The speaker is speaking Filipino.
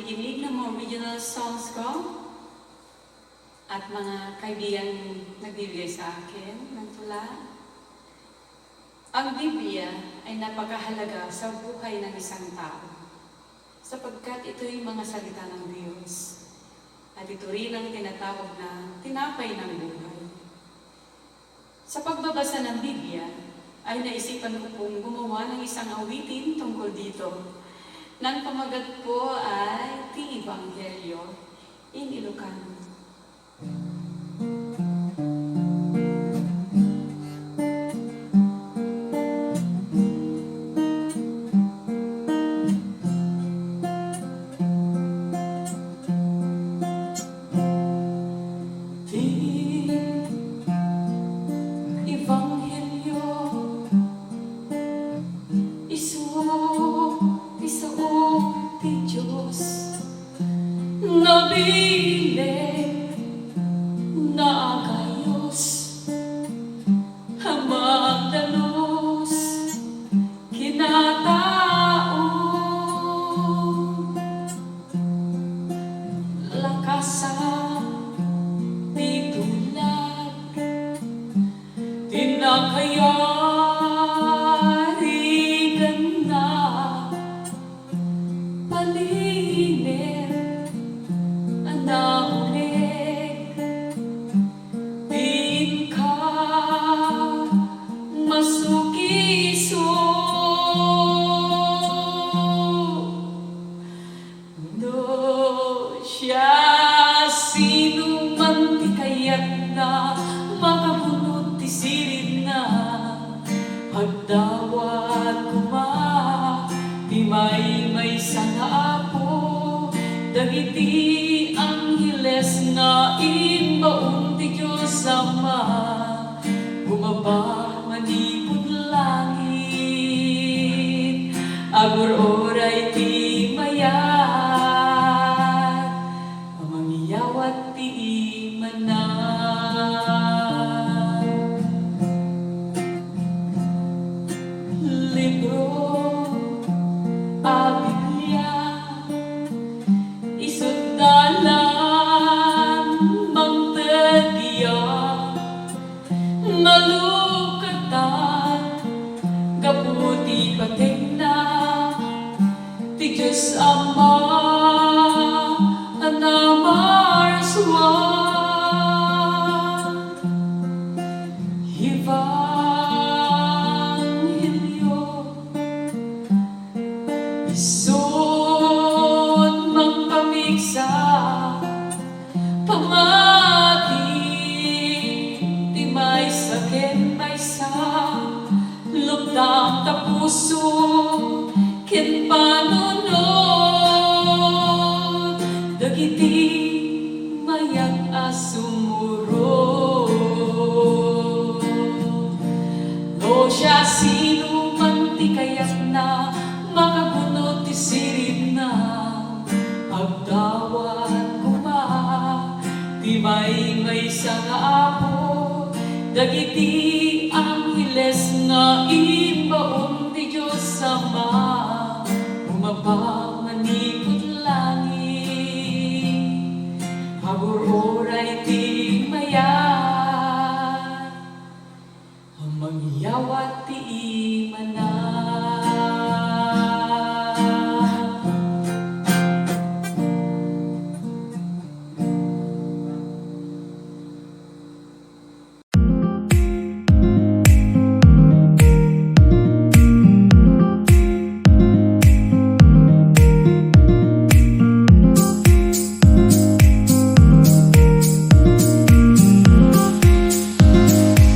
nakikinig ng mga original songs ko at mga kaibigan nagbibigay sa akin ng tula. Ang Bibia ay napakahalaga sa buhay ng isang tao sapagkat ito'y mga salita ng Diyos at ito rin ang tinatawag na tinapay ng buhay. Sa pagbabasa ng Bibia ay naisipan ko pong gumawa ng isang awitin tungkol dito. Nang pamagat po ay Evanghelio Ilokano. Dagiti angheles na imbaon ti Diyos Ama, bumaba manipod langit, agor-oray ti mayat, mamangiyawat ti imanan. Libro a Biblia malukatan gaputi patingna ti Diyos Ama anamarswan. Evanghelio isod magpamigsa may sakin may sa lubdang tapuso ken panunod dagiti mayag asumuro no siya sinuman ti kayak na makabunot ti sirip na agdawat kuma ti may sa apo dagiti angheles nga imbaon ti Diyos Ama, bumaba manipod langit, agor-oray ti mayat, mangyawat ti imanan.